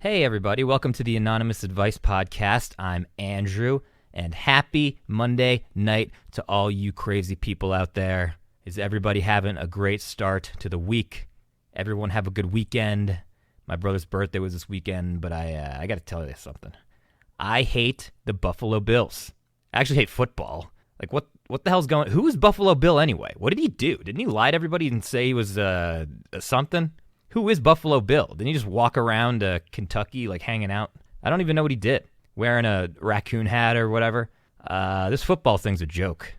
Hey, everybody. Welcome to the Anonymous Advice Podcast. I'm Andrew, and happy Monday night to all you crazy people out there. Is everybody having a great start to the week? Everyone have a good weekend. My brother's birthday was this weekend, but I got to tell you something. I hate the Buffalo Bills. I actually hate football. Like, what the hell's going on? Who is Buffalo Bill anyway? What did he do? Didn't he lie to everybody and say he was something? Who is Buffalo Bill? Didn't he just walk around Kentucky, like, hanging out? I don't even know what he did. Wearing a raccoon hat or whatever. This football thing's a joke.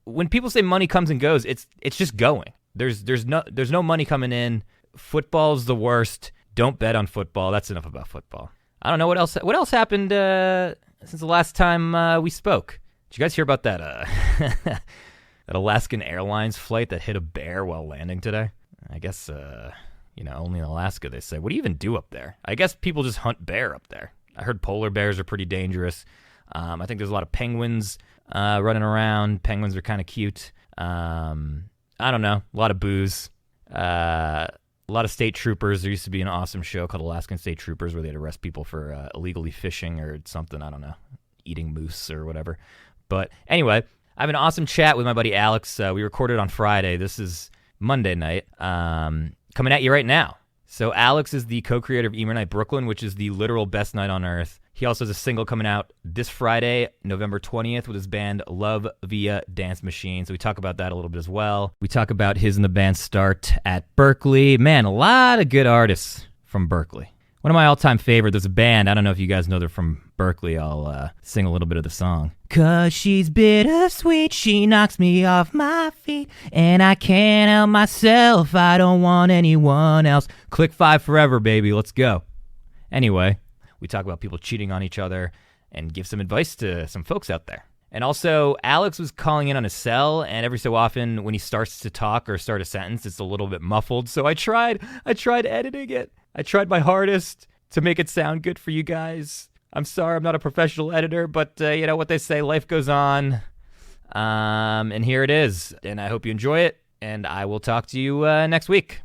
When people say money comes and goes, it's just going. There's no money coming in. Football's the worst. Don't bet on football. That's enough about football. I don't know what else happened since the last time we spoke. Did you guys hear about that that Alaskan Airlines flight that hit a bear while landing today? I guess, only in Alaska, they say. What do you even do up there? I guess people just hunt bear up there. I heard polar bears are pretty dangerous. I think there's a lot of penguins running around. Penguins are kind of cute. I don't know. A lot of booze. A lot of state troopers. There used to be an awesome show called Alaskan State Troopers where they'd arrest people for illegally fishing or something. I don't know. Eating moose or whatever. But anyway, I have an awesome chat with my buddy Alex. We recorded on Friday. This is Monday night, coming at you right now. So Alex is the co-creator of Emo Night Brooklyn, which is the literal best night on earth. He also has a single coming out this Friday, November 20th, with his band Love Via Dance Machine. So we talk about that a little bit as well. We talk about his and the band's start at Berkeley. Man, a lot of good artists from Berkeley. One of my all-time favorites, there's a band, I don't know if you guys know they're from Berkeley. I'll sing a little bit of the song. 'Cause she's bittersweet, she knocks me off my feet, and I can't help myself, I don't want anyone else. Click 5 forever, baby, let's go. Anyway, we talk about people cheating on each other and give some advice to some folks out there. And also, Alex was calling in on his cell, and every so often when he starts to talk or start a sentence, it's a little bit muffled. So I tried editing it. I tried my hardest to make it sound good for you guys. I'm sorry, I'm not a professional editor, but you know what they say, life goes on. And here it is. And I hope you enjoy it, and I will talk to you next week.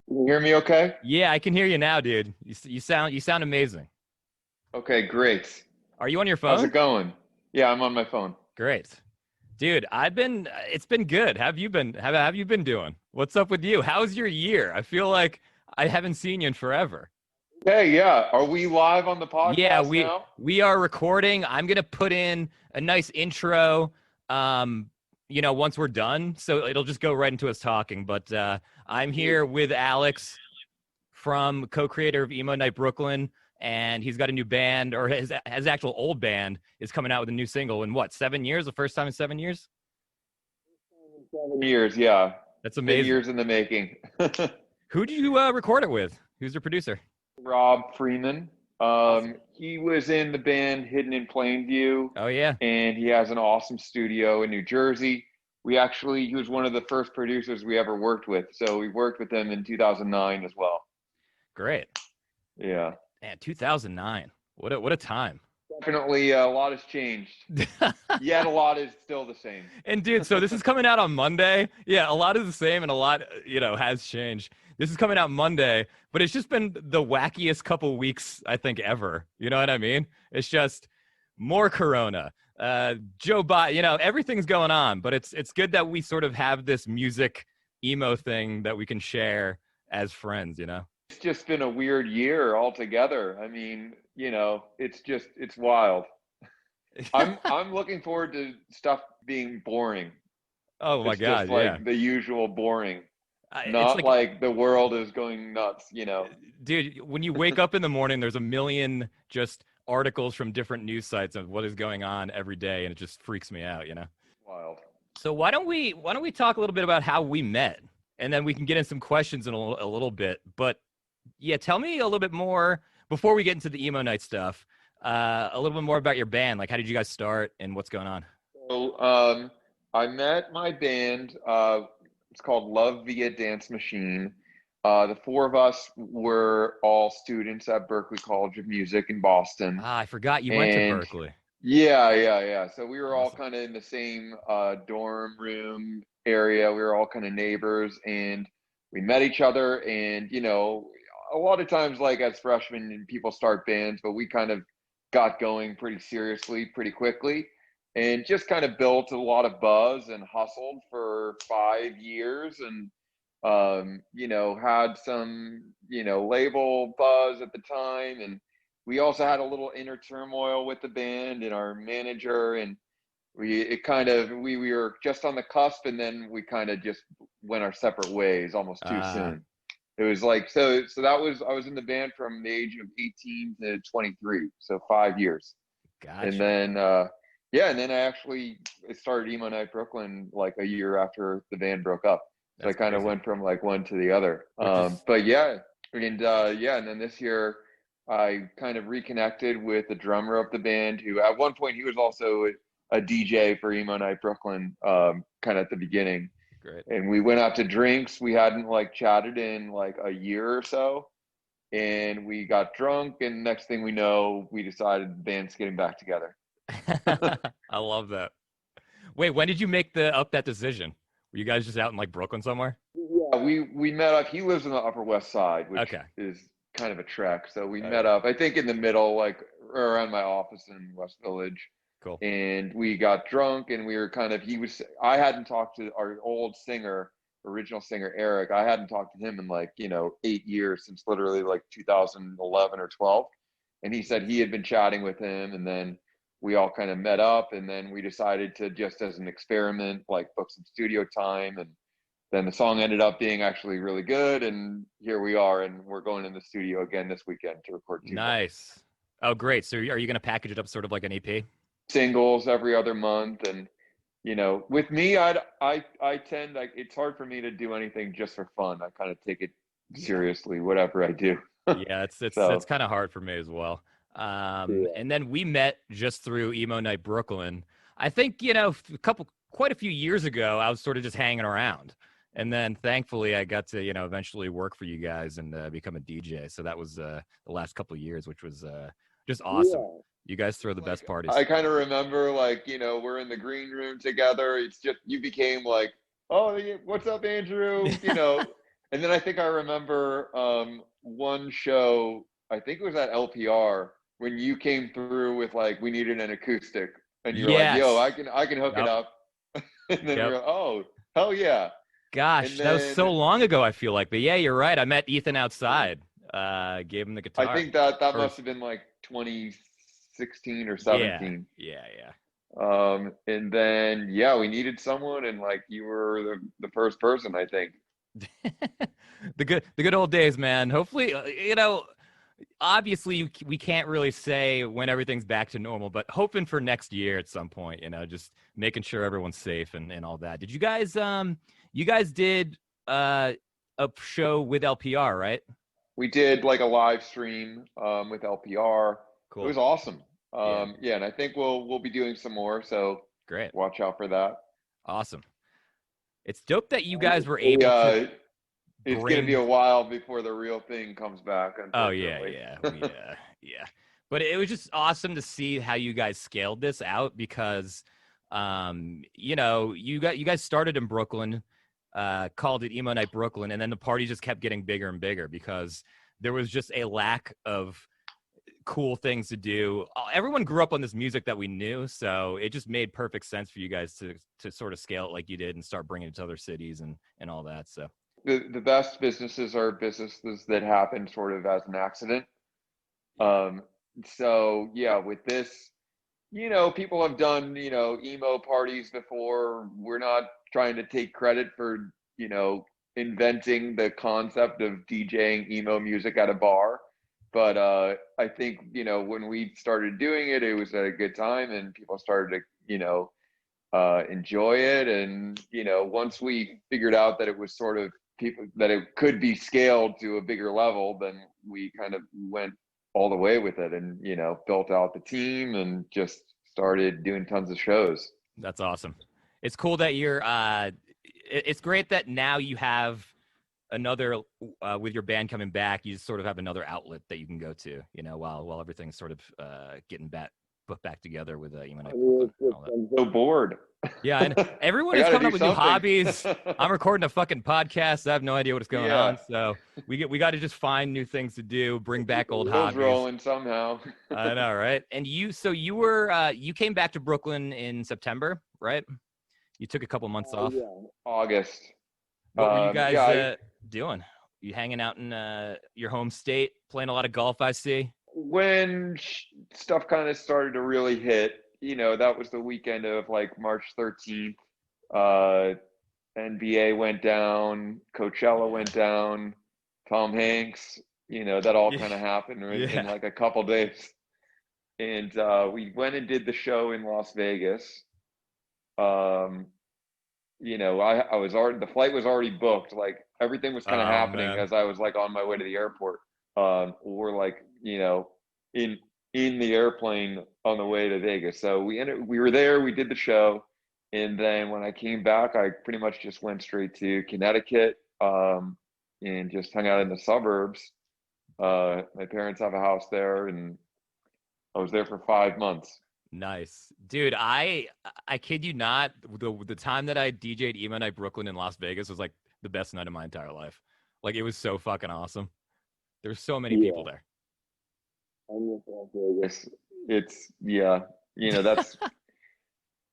Can you hear me okay? Yeah, I can hear you now, dude. You sound amazing. Okay, great. Are you on your phone? How's it going? Yeah, I'm on my phone. Great. Dude, it's been good. How have you been doing? What's up with you? How's your year? I feel like I haven't seen you in forever. Hey, yeah. Are we live on the podcast now? We are recording. I'm going to put in a nice intro, once we're done. So it'll just go right into us talking. But I'm here with Alex from co-creator of Emo Night Brooklyn. And he's got a new band, or his actual old band is coming out with a new single in 7 years? The first time in 7 years? 7 years, yeah. That's amazing. 8 years in the making. Who did you record it with? Who's your producer? Rob Freeman. Awesome. He was in the band Hidden in Plainview. Oh, yeah. And he has an awesome studio in New Jersey. He was one of the first producers we ever worked with. So we worked with him in 2009 as well. Great. Yeah. Man, 2009. What a time. Definitely a lot has changed. Yet a lot is still the same. And dude, so this is coming out on Monday. Yeah, a lot is the same and a lot, has changed. This is coming out Monday, but it's just been the wackiest couple weeks, I think, ever. You know what I mean? It's just more Corona. Joe Biden, everything's going on, but it's good that we sort of have this music emo thing that we can share as friends, It's just been a weird year altogether. I mean, it's wild. I'm looking forward to stuff being boring. Oh my God, just like the usual boring. Not like the world is going nuts, Dude, when you wake up in the morning, there's a million just articles from different news sites of what is going on every day, and it just freaks me out, Wild. So why don't we talk a little bit about how we met, and then we can get in some questions in a little bit. But yeah, tell me a little bit more before we get into the Emo Night stuff. A little bit more about your band. Like, how did you guys start, and what's going on? So, I met my band. It's called Love Via Dance Machine. The four of us were all students at Berklee College of Music in Boston. I forgot you went to Berkeley. Yeah. So we were all Awesome. kind of in the same dorm room area. We were all kind of neighbors, and we met each other. And a lot of times, like as freshmen, and people start bands, but we kind of got going pretty seriously pretty quickly, and just kind of built a lot of buzz and hustled for 5 years, and had some label buzz at the time, and we also had a little inner turmoil with the band and our manager, and we were just on the cusp, and then we kind of just went our separate ways almost too soon. It was like that was I was in the band from the age of 18 to 23, so 5 years. Gotcha. And then and then I started Emo Night Brooklyn like a year after the band broke up. So That's I kind of crazy. went from like one to the other. And then this year I kind of reconnected with the drummer of the band, who at one point he was also a DJ for Emo Night Brooklyn, kind of at the beginning. Great. And we went out to drinks. We hadn't like chatted in like a year or so, and we got drunk. And next thing we know, we decided the band's getting back together. I love that. Wait, when did you make that decision? Were you guys just out in like Brooklyn somewhere? Yeah, we met up. He lives on the Upper West Side, which Okay. is kind of a trek. So we met up, I think, in the middle, like around my office in West Village. Cool. And we got drunk, and we were I hadn't talked to our original singer, Eric. I hadn't talked to him in like, 8 years, since literally like 2011 or 12. And he said he had been chatting with him, and then we all kind of met up, and then we decided to, just as an experiment, like book some studio time. And then the song ended up being actually really good, and here we are, and we're going in the studio again this weekend to record 2 more. Nice. Oh, great. So are you going to package it up sort of like an EP? Singles every other month. And with me, I tend, like, it's hard for me to do anything just for fun. I kind of take it seriously, whatever I do. Yeah, it's kind of hard for me as well. And then we met just through Emo Night Brooklyn. I think, quite a few years ago, I was sort of just hanging around. And then thankfully I got to, eventually work for you guys and become a DJ. So that was the last couple of years, which was just awesome. Yeah. You guys throw the best parties. I kind of remember, like, we're in the green room together. It's just, you became like, oh, what's up, Andrew? And then I think I remember one show, I think it was at LPR, when you came through with like, we needed an acoustic. And you're like, yo, I can hook it up. And then we're like, oh, hell yeah. Gosh, that was so long ago, I feel like. But yeah, you're right. I met Ethan outside, gave him the guitar. I think that must have been like 2016 or 17. Yeah. And then, we needed someone, and like, you were the first person, I think. The good old days, man. Hopefully, obviously we can't really say when everything's back to normal, but hoping for next year at some point, just making sure everyone's safe and all that. Did you guys did a show with LPR, right? We did like a live stream with LPR. Cool. It was awesome. And I think we'll be doing some more, so great. Watch out for that. Awesome. It's dope that you guys were able to it's going to be a while before the real thing comes back. Oh, yeah. But it was just awesome to see how you guys scaled this out because, you guys started in Brooklyn, called it Emo Night Brooklyn, and then the party just kept getting bigger and bigger because there was just a lack of cool things to do. Everyone grew up on this music that we knew, so it just made perfect sense for you guys to sort of scale it like you did and start bringing it to other cities and all that. So the best businesses are businesses that happen sort of as an accident. So with this, people have done, emo parties before. We're not trying to take credit for, inventing the concept of DJing emo music at a bar. But I think, when we started doing it, it was at a good time and people started to, enjoy it. And, once we figured out that it was sort of that it could be scaled to a bigger level, then we kind of went all the way with it and, built out the team and just started doing tons of shows. That's awesome. It's cool that you're, it's great that now you have another, with your band coming back, you sort of have another outlet that you can go to, while everything's sort of getting back back together with Emo Night I mean, Brooklyn and all that. I'm so bored. Yeah, and everyone I is gotta coming do up with new something. hobbies. I'm recording a fucking podcast. I have no idea what's going Yeah. on. So we got to just find new things to do, bring back old Wheels hobbies. rolling somehow. I know, right? And you came back to Brooklyn in September, right? You took a couple months off. Yeah, August. What were you guys yeah, doing? You hanging out in your home state, playing a lot of golf, I see. when stuff kind of started to really hit, that was the weekend of like March 13th. NBA went down, Coachella went down, Tom Hanks, that all kind of happened in like a couple days. And we went and did the show in Las Vegas. I was already, the flight was already booked. Like everything was kind of happening man. as I was like on my way to the airport. Or like, in the airplane on the way to Vegas. So we were there, we did the show. And then when I came back, I pretty much just went straight to Connecticut, and just hung out in the suburbs. My parents have a house there, and I was there for 5 months. Nice, dude. I kid you not. The time that I DJ'd Emo Night Brooklyn in Las Vegas was like the best night of my entire life. Like it was so fucking awesome. There's so many people there. I miss Las Vegas. It's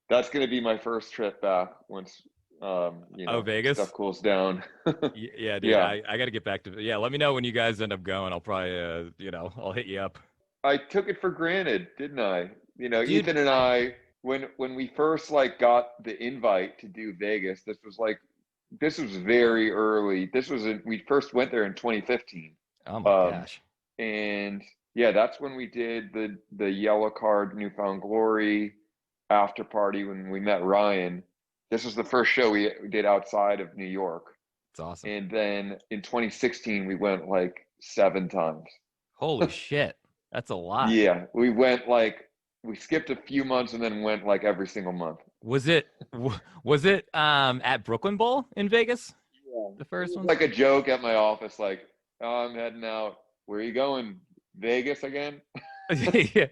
that's gonna be my first trip back once Vegas stuff cools down. Yeah, dude. Yeah. I got to get back to. Yeah, let me know when you guys end up going. I'll probably I'll hit you up. I took it for granted, didn't I? Dude, Ethan and I, when we first like got the invite to do Vegas, this was very early. We first went there in 2015. Oh my gosh. And yeah, that's when we did the Yellow Card Newfound Glory after party when we met Ryan. This was the first show we did outside of New York. It's awesome. And then in 2016, we went like 7 times. Holy shit. That's a lot. Yeah, we skipped a few months and then went like every single month. Was it at Brooklyn Bowl in Vegas? Yeah. The first one? Like a joke at my office, like, oh, I'm heading out. Where are you going? Vegas again? Yeah.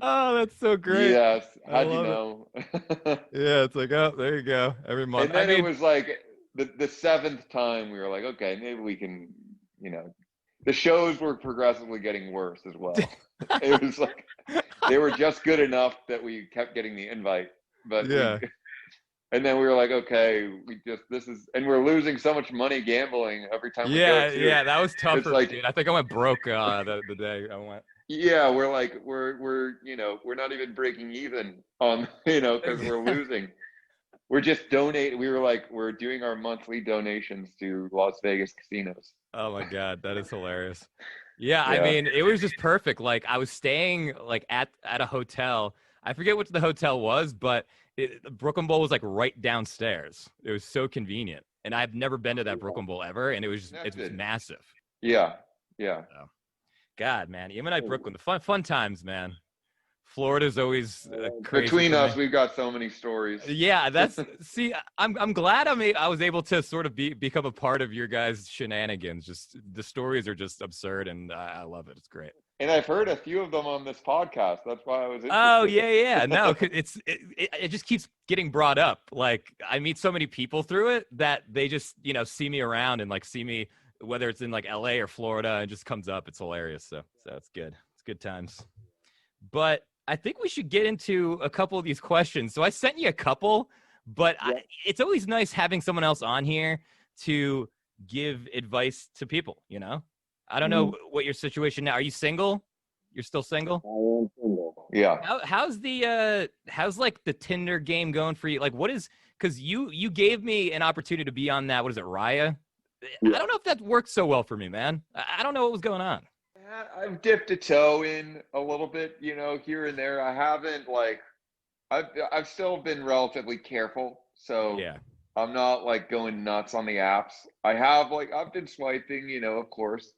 Oh, that's so great. Yes. How'd you know? Yeah, it's like, oh, there you go. Every month. And then it was like the 7th time we were like, okay, maybe we can, the shows were progressively getting worse as well. It was like they were just good enough that we kept getting the invite. But yeah. And then we were like, okay, and we're losing so much money gambling every time we go too. Yeah, that was tough for me, dude. I think I went broke the day I went. Yeah, we're like, we're not even breaking even on, because we're losing. We're just donating. We were like, we're doing our monthly donations to Las Vegas casinos. Oh my God, that is hilarious. Yeah, I mean, it was just perfect. Like I was staying like at a hotel. I forget what the hotel was, but the Brooklyn Bowl was like right downstairs. It was so convenient. And I've never been to that Brooklyn Bowl ever, and it was massive. Yeah. So, God, man, Emo Night Brooklyn, the fun times, man. Florida's always crazy. Between us, we've got so many stories. Yeah, see, I'm glad I was able to sort of become a part of your guys' shenanigans. Just the stories are just absurd, and I love it. It's great. And I've heard a few of them on this podcast. That's why I was interested. Oh yeah. No, it just keeps getting brought up. Like I meet so many people through it that they just see me around and like see me, whether it's in like LA or Florida, and it just comes up. It's hilarious. So it's good. It's good times. But I think we should get into a couple of these questions. So I sent you a couple, but it's always nice having someone else on here to give advice to people, I don't know what your situation now. Are you single? You're still single? I am single. Yeah. How's like the Tinder game going for you? Like because you gave me an opportunity to be on that. What is it, Raya? Yeah. I don't know if that worked so well for me, man. I don't know what was going on. I've dipped a toe in a little bit, here and there. I haven't I've still been relatively careful. So yeah. I'm not like going nuts on the apps. I have I've been swiping, of course.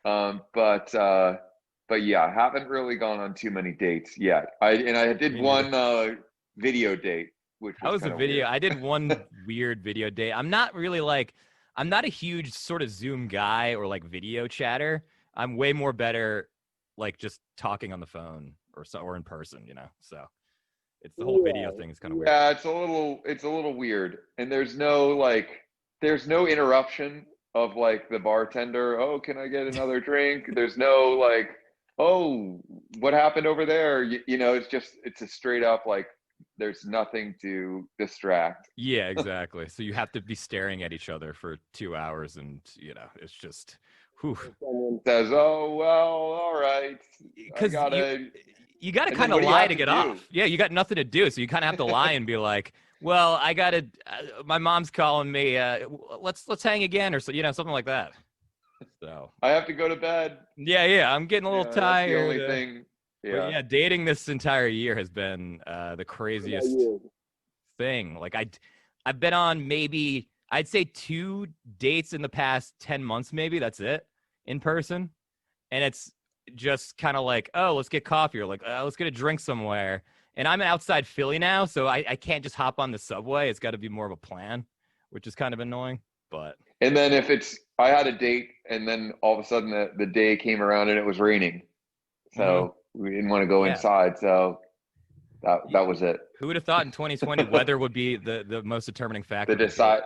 But yeah, I haven't really gone on too many dates yet. I did one video date, which was a video. Weird. I did one weird video date. I'm not a huge sort of Zoom guy or like video chatter. I'm way more better like just talking on the phone or in person, So it's the whole video thing is kind of weird. Yeah, it's a little weird. And there's no interruption of like the bartender, oh, can I get another drink? There's no like, oh, what happened over there? It's a straight up like there's nothing to distract. Yeah, exactly. So you have to be staring at each other for 2 hours, and it's just, whew. Someone says, "Oh well, all right, I Because gotta." you got to And kind then what of do you lie have to to get do? off. Yeah, you got nothing to do, so you kind of have to lie and be like, "Well, I got to. My mom's calling me. Let's hang again, or so something like that." So I have to go to bed. yeah, I'm getting a little Yeah, that's the tired. only thing. But Yeah. yeah, dating this entire year has been the craziest thing. Like I've been on maybe I'd say 2 dates in the past 10 months, maybe. That's it, in person. And it's just kind of like, oh, let's get coffee, or like, let's get a drink somewhere. And I'm outside Philly now, so I can't just hop on the subway. It's got to be more of a plan, which is kind of annoying. But And then if I had a date and then all of a sudden the day came around and it was raining. So we didn't want to go Yeah. inside. So that was it. Who would have thought in 2020 weather would be the most determining factor?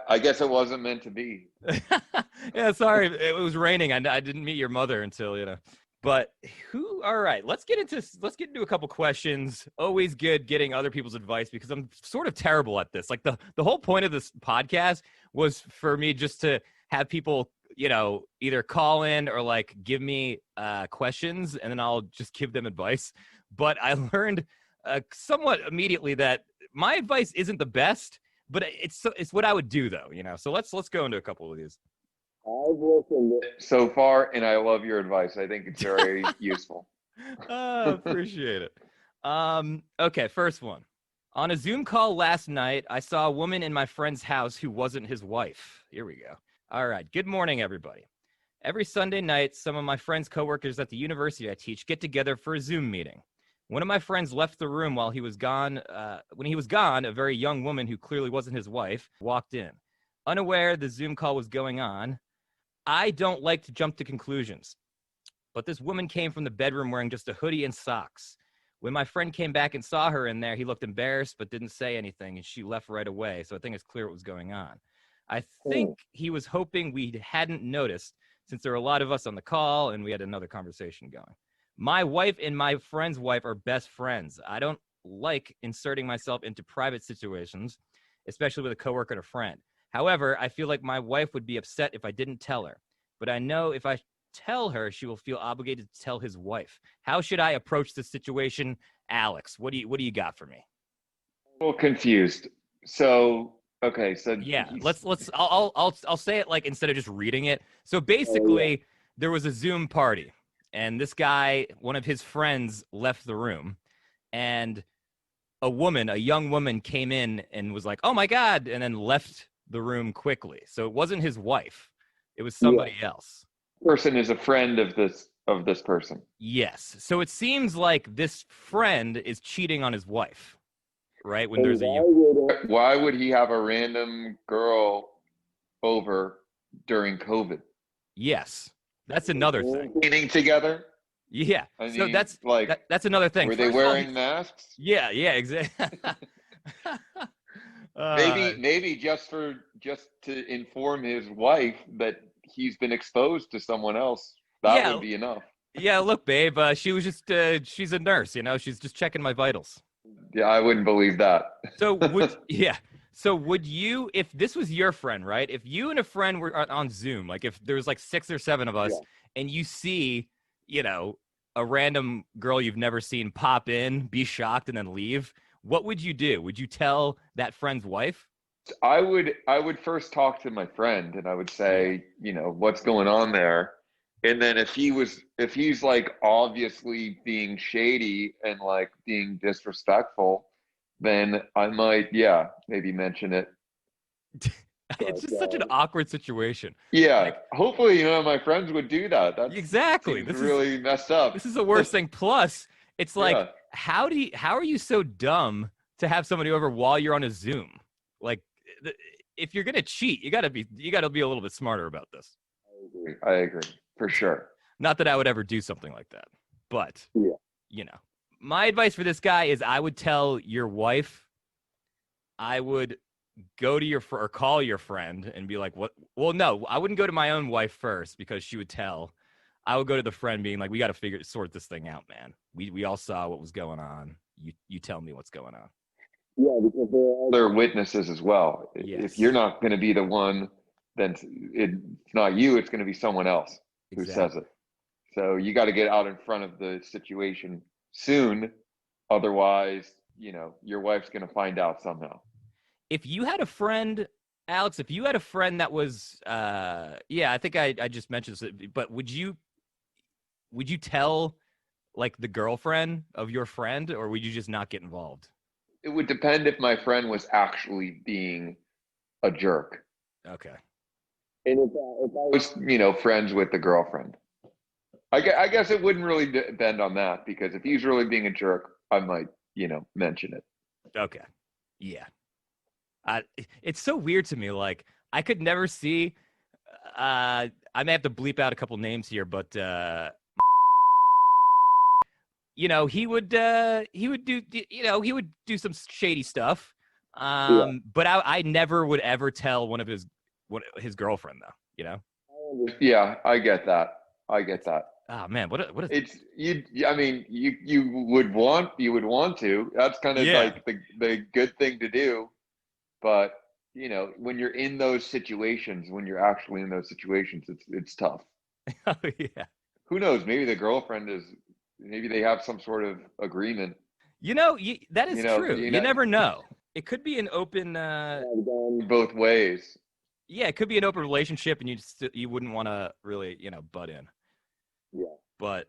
I guess it wasn't meant to be. Yeah, sorry. It was raining. I didn't meet your mother until, But all right, let's get into a couple questions. Always good getting other people's advice because I'm sort of terrible at this. Like the whole point of this podcast was for me just to have people, either call in or like give me questions, and then I'll just give them advice. But I learned somewhat immediately that my advice isn't the best, but it's what I would do though, So let's go into a couple of these. I've listened so far, and I love your advice. I think it's very useful. Appreciate it. Okay, first one. On a Zoom call last night, I saw a woman in my friend's house who wasn't his wife. Here we go. All right. Good morning, everybody. Every Sunday night, some of my friends' coworkers at the university I teach get together for a Zoom meeting. One of my friends left the room while he was gone. When he was gone, a very young woman who clearly wasn't his wife walked in. Unaware the Zoom call was going on, I don't like to jump to conclusions, but this woman came from the bedroom wearing just a hoodie and socks. When my friend came back and saw her in there, he looked embarrassed but didn't say anything, and she left right away, so I think it's clear what was going on. I think he was hoping we hadn't noticed, since there were a lot of us on the call and we had another conversation going. My wife and my friend's wife are best friends. I don't like inserting myself into private situations, especially with a coworker and a friend. However, I feel like my wife would be upset if I didn't tell her. But I know if I tell her, she will feel obligated to tell his wife. How should I approach this situation, Alex? What do you got for me? A little confused. So okay, so yeah, I'll say it like instead of just reading it. So basically, there was a Zoom party, and this guy, one of his friends, left the room, and a young woman, came in and was like, "Oh my God," and then left the room quickly. So it wasn't his wife. It was somebody else. Person is a friend of this person. Yes. So it seems like this friend is cheating on his wife, right? When there's why would he have a random girl over during COVID? Yes. That's another thing. Eating together? Yeah. I mean, so that's like that's another thing. Were they wearing masks? Yeah, exactly. Maybe just to inform his wife that he's been exposed to someone else. That would be enough. Yeah, look, babe, she was just she's a nurse, she's just checking my vitals. Yeah, I wouldn't believe that. So would you, if this was your friend, right? If you and a friend were on Zoom, like if there was like 6 or 7 of us, and you see, a random girl you've never seen pop in, be shocked, and then leave, what would you do? Would you tell that friend's wife? I would first talk to my friend, and I would say, what's going on there? And then if he's like obviously being shady and like being disrespectful, then I might, maybe mention it. It's just such an awkward situation. Yeah, like, hopefully, my friends would do that. That's exactly. This really messed up. This is the worst thing. Plus, it's like, how are you so dumb to have somebody over while you're on a Zoom? Like, if you're gonna cheat, you gotta be a little bit smarter about this. I agree for sure. Not that I would ever do something like that, but my advice for this guy is I would tell your wife. I would go to or call your friend and be like, what? Well, no, I wouldn't go to my own wife first because she would tell. I would go to the friend being like, we got to sort this thing out, man. We all saw what was going on. You tell me what's going on. Yeah, because there are other witnesses as well. If you're Yes, not going to be the one, then it's not you, it's going to be someone else who says exactly. it. So you got to get out in front of the situation soon. Otherwise, your wife's going to find out somehow. If you had a friend, Alex, if you had a friend that was, yeah, I think I just mentioned this, but would you tell like the girlfriend of your friend, or would you just not get involved? It would depend if my friend was actually being a jerk. Okay. And if I was, friends with the girlfriend, I guess it wouldn't really depend on that, because if he's really being a jerk, I might, mention it. Okay. Yeah. It's so weird to me. Like I could never see. I may have to bleep out a couple names here, but he would do some shady stuff. Yeah. But I never would ever tell one of his girlfriend though. Yeah, I get that. I get It's that. oh man, what is It's you. I mean, you would want to. That's kind of yeah. like the good thing to do. But when you're in those situations, when you're actually in those situations, it's tough. Oh yeah. Who knows? Maybe they have some sort of agreement. That is true. You You know, never know. It could be an open going both ways. yeah, it could be an open relationship and you wouldn't want to really, butt in. Yeah. But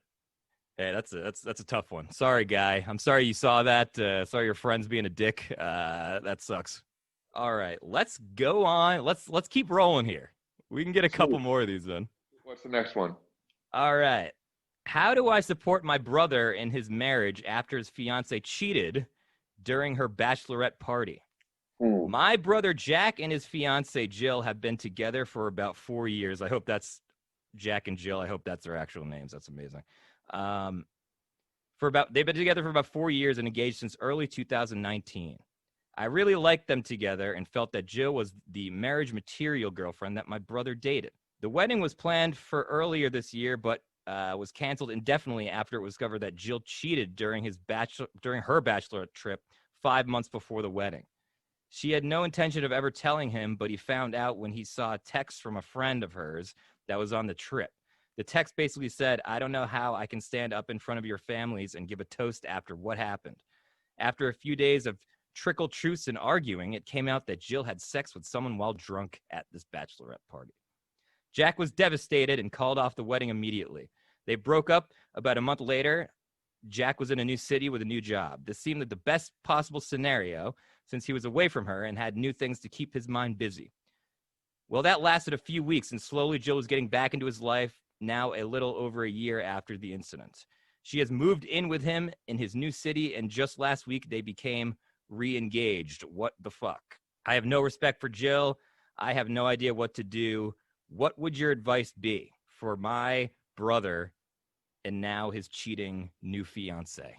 hey, that's a tough one. Sorry, guy. I'm sorry you saw that. Sorry your friend's being a dick. That sucks. All right, let's go on. Let's keep rolling here. We can get a couple more of these then. What's the next one? All right. How do I support my brother in his marriage after his fiance cheated during her bachelorette party? Hmm. My brother Jack and his fiance Jill have been together for about 4 years. I hope that's Jack and Jill. I hope that's their actual names. That's amazing. They've been together for about 4 years and engaged since early 2019. I really liked them together and felt that Jill was the marriage material girlfriend that my brother dated. The wedding was planned for earlier this year, but was canceled indefinitely after it was discovered that Jill cheated during her bachelorette trip 5 months before the wedding. She had no intention of ever telling him, but he found out when he saw a text from a friend of hers that was on the trip. The text basically said, I don't know how I can stand up in front of your families and give a toast after what happened. After a few days of trickle truths and arguing, it came out that Jill had sex with someone while drunk at this bachelorette party. Jack was devastated and called off the wedding immediately. They broke up about a month later. Jack was in a new city with a new job. This seemed like the best possible scenario since he was away from her and had new things to keep his mind busy. Well, that lasted a few weeks, and slowly Jill was getting back into his life, now a little over a year after the incident. She has moved in with him in his new city, and just last week they became re-engaged. What the fuck? I have no respect for Jill. I have no idea what to do. What would your advice be for my brother and now his cheating new fiance?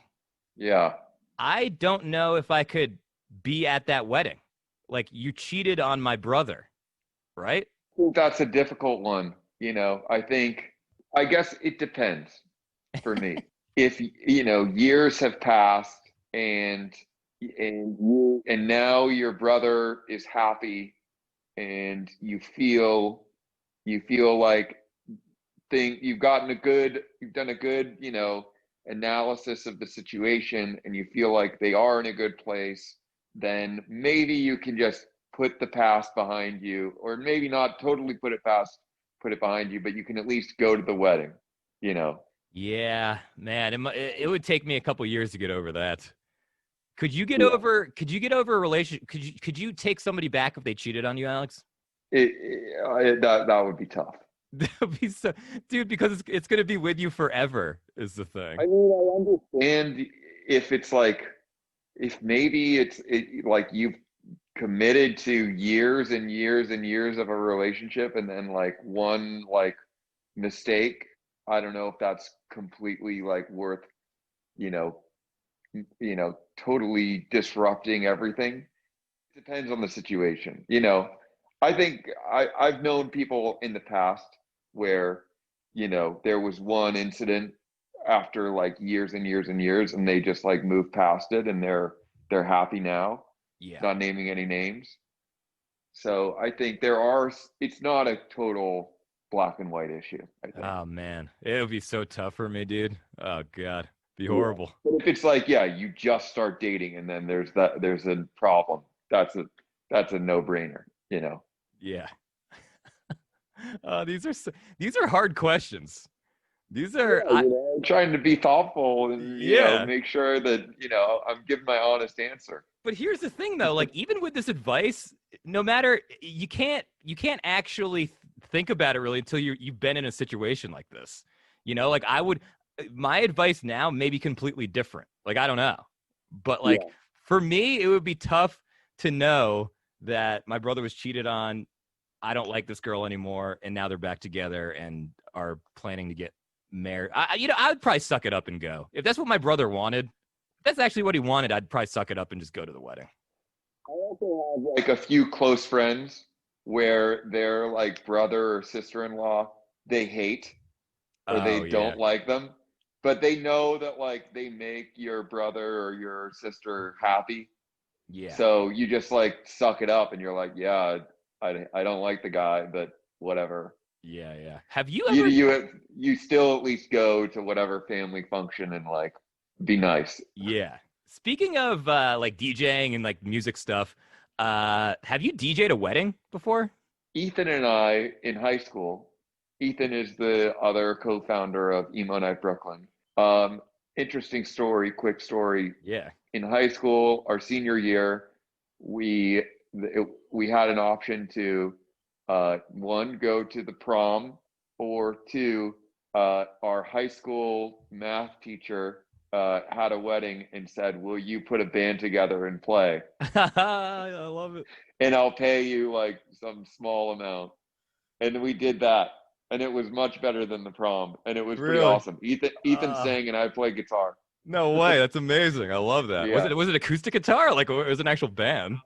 Yeah. I don't know if I could be at that wedding. Like, you cheated on my brother, right? That's a difficult one. I guess it depends for me. If, years have passed and now your brother is happy and you feel like you've done a good, analysis of the situation, and you feel like they are in a good place, then maybe you can just put the past behind you, or maybe not totally put it behind you, but you can at least go to the wedding, you know. Yeah, man, it would take me a couple years to get over that. Yeah. Could you get over a relation? Could you take somebody back if they cheated on you, Alex? That would be tough. That would be so, dude, because it's going to be with you forever is the thing. I mean, I understand if it's like, if maybe like you've committed to years and years and years of a relationship, and then like one like mistake, I don't know if that's completely like worth, you know, totally disrupting everything. It depends on the situation. I think I've known people in the past where, there was one incident after like years and years and years, and they just like moved past it, and they're happy now, Yeah. not naming any names. So I think it's not a total black and white issue, I think. Oh man, it would be so tough for me, dude. Oh god, be Yeah. horrible. But if it's like, yeah, you just start dating and then there's a problem. That's a no-brainer. Yeah. These are these are hard questions. These are Yeah, trying to be thoughtful and, yeah. make sure that, I'm giving my honest answer. But here's the thing though, like even with this advice, no matter you can't actually think about it really until you've been in a situation like this. Like my advice now may be completely different. Like I don't know. But like Yeah. for me, it would be tough to know that my brother was cheated on. I don't like this girl anymore, and now they're back together and are planning to get married. I would probably suck it up and go. If that's what my brother wanted, if that's actually what he wanted, I'd probably suck it up and just go to the wedding. I also have like a few close friends where their like brother or sister-in-law they hate or Oh they yeah, don't like them, but they know that like they make your brother or your sister happy. yeah, So you just like suck it up and you're like, yeah, I don't like the guy, but whatever. yeah. Have you You ever? you you still at least go to whatever family function and like be nice. Yeah. Speaking of like DJing and like music stuff, have you DJ'd a wedding before? Ethan and I in high school, Ethan is the other co-founder of Emo Night Brooklyn. Um, Interesting story, quick story. Yeah. In high school, our senior year, we we had an option to one, go to the prom, or two, our high school math teacher had a wedding and said, "Will you put a band together and play? I love it. And I'll pay you like some small amount." And we did that, and it was much better than the prom, and it was pretty Really? awesome. Ethan sang and I played guitar. No way. That's amazing. I love that. Yeah, Was it acoustic guitar? Like it was an actual band?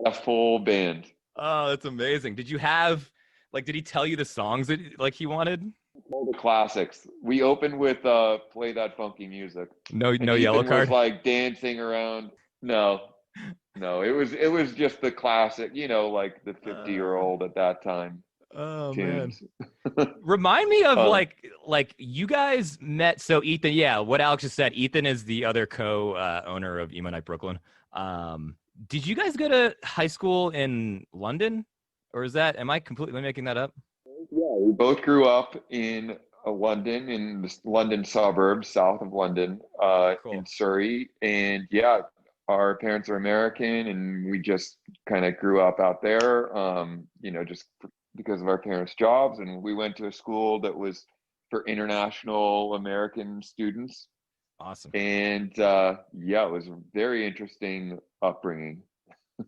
a full band. Oh, that's amazing. Did you have like did he tell you the songs that like he wanted? All the classics. We opened with "Play That Funky Music," and No yellow Ethan was card? like dancing around. No, no, it was just the classic, like the 50-year Uh, old at that time oh man. tunes. Remind me of Um, like you guys met. So Ethan, yeah, what Alex just said. Ethan is the other co-owner of Emo Night Brooklyn. Did you guys go to high school in London, or is that am I completely making that up? yeah, we both grew up in London, in the London suburbs, south of London, in Cool. Surrey, and yeah, our parents are American, and we just kind of grew up out there, just because of our parents' jobs, and we went to a school that was for international American students, Awesome. and yeah, it was a very interesting upbringing.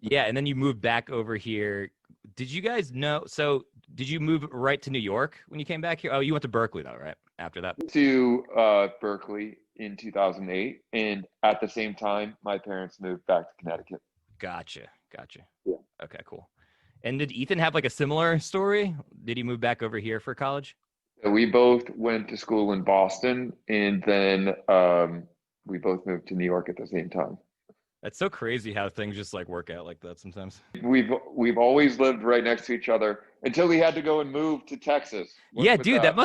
Yeah, and then you moved back over here. Did you guys know? So did you move right to New York when you came back here? Oh, you went to Berkeley though, right? After that. To Berkeley in 2008, and at the same time, my parents moved back to Connecticut. Gotcha. Yeah. Okay, cool. And did Ethan have like a similar story? Did he move back over here for college? So we both went to school in Boston, and then we both moved to New York at the same time. That's so crazy how things just like work out like that sometimes. We've always lived right next to each other until we had to go and move to Texas. What's Yeah, with dude, that? that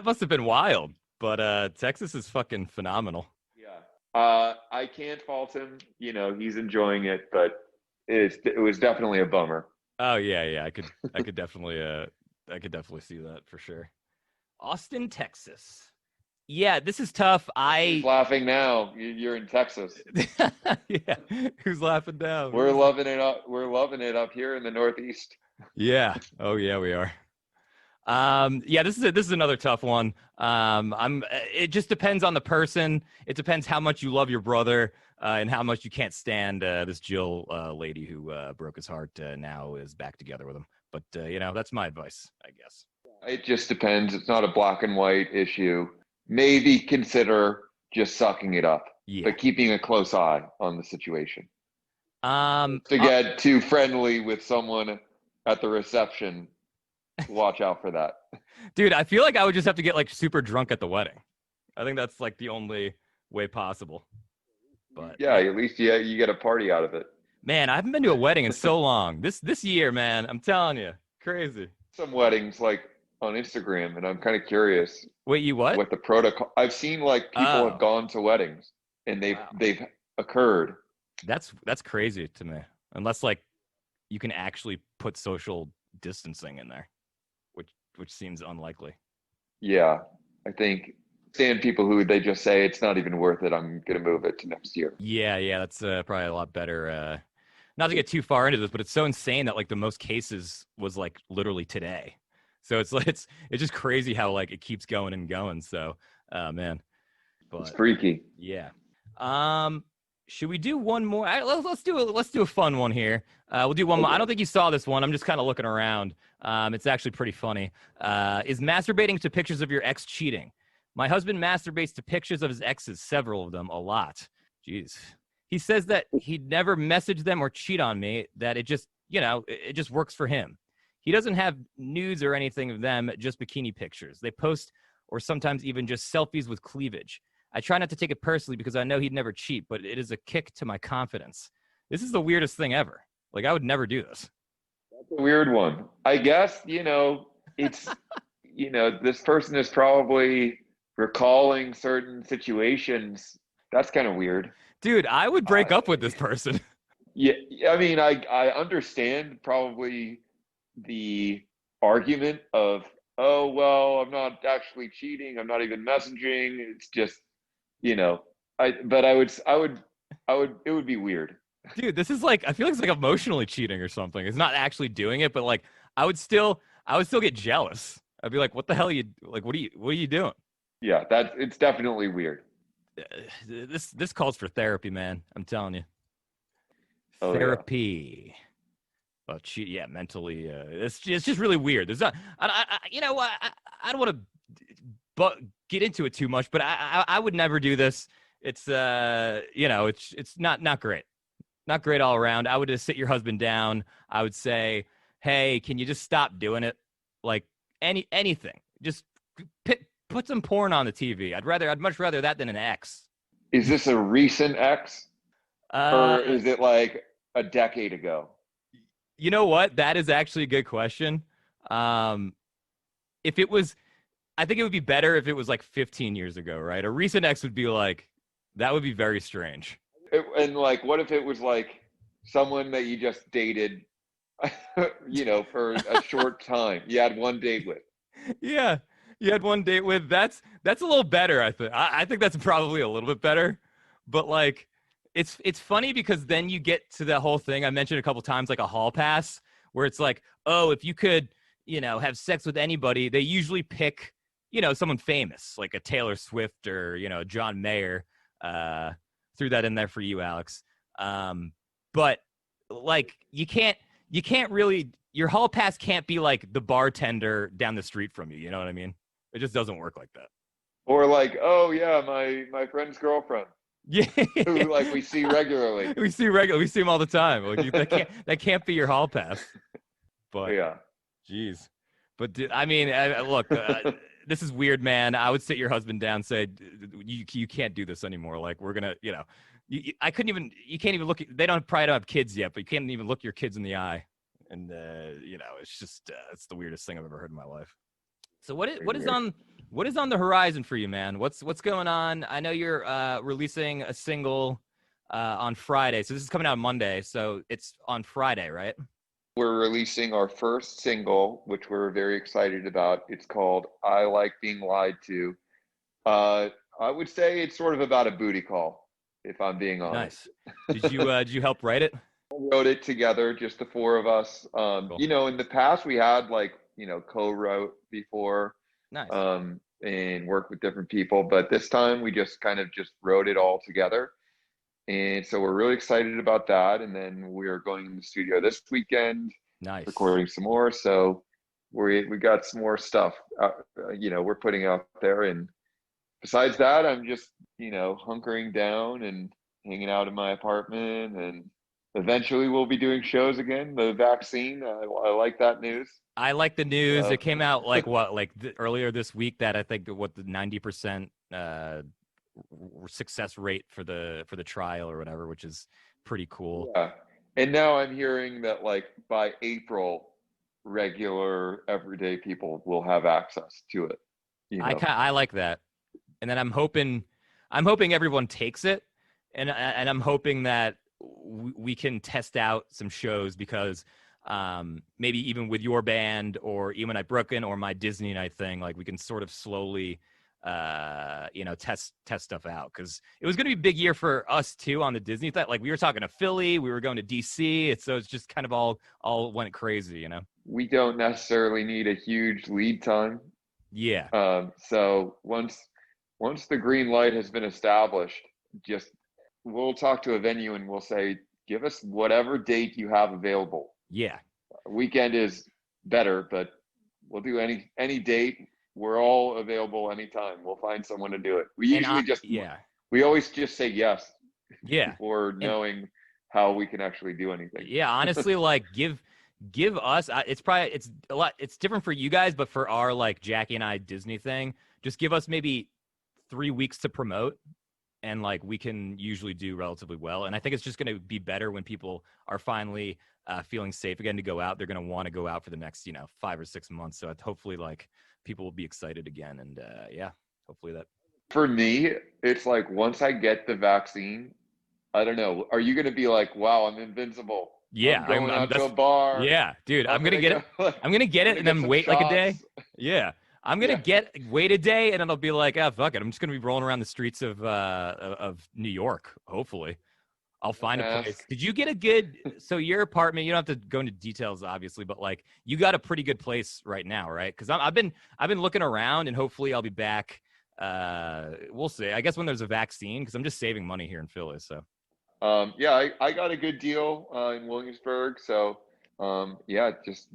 must have been wild. But Texas is fucking phenomenal. Yeah. I can't fault him. He's enjoying it, but it was definitely a bummer. Oh yeah. I could definitely see that for sure. Austin, Texas. Yeah, this is tough. Who's laughing now? You're in Texas. Yeah, who's laughing down? We're loving it up. We're loving it up here in the Northeast. Yeah. Oh yeah, we are. Yeah, this is another tough one. It just depends on the person. It depends how much you love your brother, and how much you can't stand this Jill lady who broke his heart, now is back together with him. But that's my advice, I guess. It just depends. It's not a black and white issue. Maybe consider just sucking it up. Yeah. but keeping a close eye on the situation. To Uh, get too friendly with someone at the reception, watch out for that. dude, I feel like I would just have to get like super drunk at the wedding. I think that's like the only way possible. But Yeah, yeah, at least you get a party out of it. man, I haven't been to a wedding in so long. This year, man, I'm telling you, crazy. Some weddings like on Instagram, and I'm kind of curious Wait, you what? what the protocol. I've seen like people have Oh, gone to weddings and wow. they've occurred. That's crazy to me. Unless like you can actually put social distancing in there, which seems unlikely. Yeah, I think seeing people who they just say it's not even worth it. I'm gonna move it to next year. Yeah, that's probably a lot better. Not to get too far into this, but it's so insane that like the most cases was like literally today. So it's like it's just crazy how like it keeps going and going. So, man, It's but freaky. yeah. Should we do one more? Let's do a fun one here. We'll do one more. I don't think you saw this one. I'm just kind of looking around. It's actually pretty funny. Is masturbating to pictures of your ex cheating? My husband masturbates to pictures of his exes, several of them, a lot. Jeez. He says that he'd never message them or cheat on me, that it just, it just works for him. He doesn't have nudes or anything of them, just bikini pictures. They post or sometimes even just selfies with cleavage. I try not to take it personally because I know he'd never cheat, but it is a kick to my confidence. This is the weirdest thing ever. Like, I would never do this. That's a weird one. I guess, it's, this person is probably recalling certain situations. That's kind of weird. Dude, I would Uh, break up with this person. yeah, I mean, I understand probably the argument of, oh, well, I'm not actually cheating. I'm not even messaging. It's just, but it would be weird. Dude, this is like, I feel like it's like emotionally cheating or something. It's not actually doing it, but like I would still get jealous. I'd be like, what the hell are you like? What are you doing? Yeah, it's definitely weird. This calls for therapy, man. I'm telling you, Oh yeah. therapy. Well, yeah, mentally, it's just really weird. There's not, I don't want to, but get into it too much. But I would never do this. It's it's not great. Not great all around. I would just sit your husband down. I would say, hey, can you just stop doing it? Like anything. Just put some porn on the TV. I'd much rather that than an ex. Is this a recent ex Uh, or is it like a decade ago? you know what? That is actually a good question. If it was, I think it would be better if it was like 15 years ago, right? A recent ex would be like, that would be very strange. And like, what if it was like someone that you just dated, for a short time? You had one date with. Yeah, you had one date with. That's a little better. I think that's probably a little bit better. But like, it's funny because then you get to the whole thing I mentioned a couple times, like a hall pass, where it's like, oh, if you could, have sex with anybody, they usually pick, someone famous, like a Taylor Swift or John Mayer. Threw that in there for you, Alex. But like, you can't really, your hall pass can't be like the bartender down the street from you. You know what I mean? It just doesn't work like that. Or like, oh yeah, my friend's girlfriend Yeah, who like we see regularly. we see them all the time. Like that can't be your hall pass. But Yeah. geez, but I mean, look, this is weird, man. I would sit your husband down, and say, you can't do this anymore. Like we're gonna, I couldn't even, you can't even look. Probably don't have kids yet, but you can't even look your kids in the eye. And it's just it's the weirdest thing I've ever heard in my life. So what is on the horizon for you, man? What's going on? I know you're releasing a single on Friday. So this is coming out Monday. So it's on Friday, right? We're releasing our first single, which we're very excited about. It's called I Like Being Lied To. I would say it's sort of about a booty call, if I'm being honest. Nice. Did you help write it? We wrote it together, just the four of us. Cool. In the past we had like, co-wrote before, Nice. and worked with different people, but this time we just kind of just wrote it all together. And so we're really excited about that. And then we're going in the studio this weekend, Nice. recording some more. So we got some more stuff, we're putting out there, and besides that, I'm just, hunkering down and hanging out in my apartment. And eventually we'll be doing shows again. The vaccine, I like that news. I like the news. So, It came out earlier this week that I think the 90% success rate for the trial or whatever, which is pretty cool. yeah. And now I'm hearing that like by April, regular everyday people will have access to it. I like that. And then I'm hoping everyone takes it, and I'm hoping that we can test out some shows because maybe even with your band or Emo Night Brooklyn or my Disney Night thing, like we can sort of slowly test stuff out, because it was going to be a big year for us too on the Disney thing. Like we were talking to Philly, we were going to DC, so it's just kind of all went crazy. We don't necessarily need a huge lead time. Yeah. So once the green light has been established, just we'll talk to a venue and we'll say, give us whatever date you have available. Yeah. Weekend is better, but we'll do any date. We're all available anytime. We'll find someone to do it. We always just say yes. Yeah. Before knowing how we can actually do anything. Yeah, honestly, like give us. It's a lot. It's different for you guys, but for our like Jackie and I Disney thing, just give us maybe 3 weeks to promote, and like we can usually do relatively well. And I think it's just going to be better when people are finally feeling safe again to go out. They're going to want to go out for the next 5 or 6 months. So hopefully like people will be excited again, and hopefully that. For me, it's like once I get the vaccine, I don't know. Are you going to be like, wow, I'm invincible? Yeah, I'm going out to a bar. Yeah, dude, I'm gonna get it. I'm gonna get it and then wait like a day. Yeah, I'm gonna wait a day and then I'll be like, ah, fuck it. I'm just gonna be rolling around the streets of New York. Hopefully, I'll find a place. Did you get a good? So your apartment, you don't have to go into details, obviously, but like you got a pretty good place right now, right? Because I've been looking around and hopefully I'll be back. We'll see. I guess when there's a vaccine, because I'm just saving money here in Philly, so. I got a good deal in Williamsburg, so just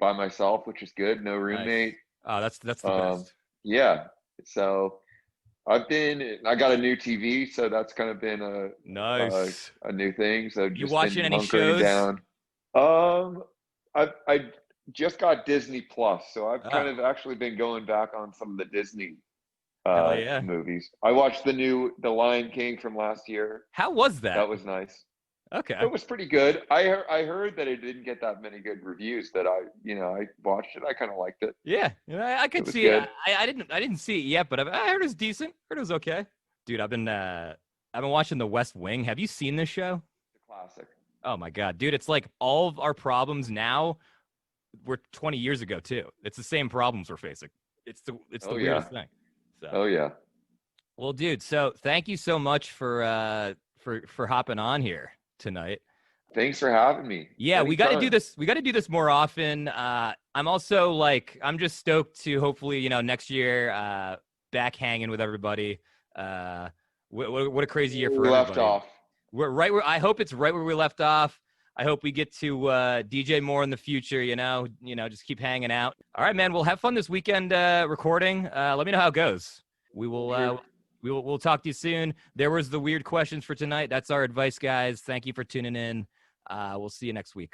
by myself, which is good. No roommate. Nice. Oh, that's the best. Yeah, so I got a new TV, so that's kind of been a new thing. So you just watching been any shows? Down. I just got Disney Plus, so I've kind of actually been going back on some of the Disney movies. I watched The Lion King from last year. How was that? That was nice. Okay. It was pretty good. I heard that it didn't get that many good reviews, that I watched it. I kind of liked it. Yeah, I could see it. I didn't see it yet, but I heard it was decent. Heard it was okay. Dude, I've been watching The West Wing. Have you seen this show? It's a classic. Oh my god, dude, it's like all of our problems now were 20 years ago too. It's the same problems we're facing. It's the weirdest thing. So. Oh yeah. Well, dude, so thank you so much for hopping on here tonight. Thanks for having me. Yeah, anytime. we got to do this. We got to do this more often. I'm also I'm just stoked to hopefully, next year, back hanging with everybody. What a crazy year for everybody. Left off. We're right where I hope it's right where we left off. I hope we get to DJ more in the future. Just keep hanging out. All right, man. We'll have fun this weekend recording. Let me know how it goes. We will. We'll talk to you soon. There was the weird questions for tonight. That's our advice, guys. Thank you for tuning in. We'll see you next week.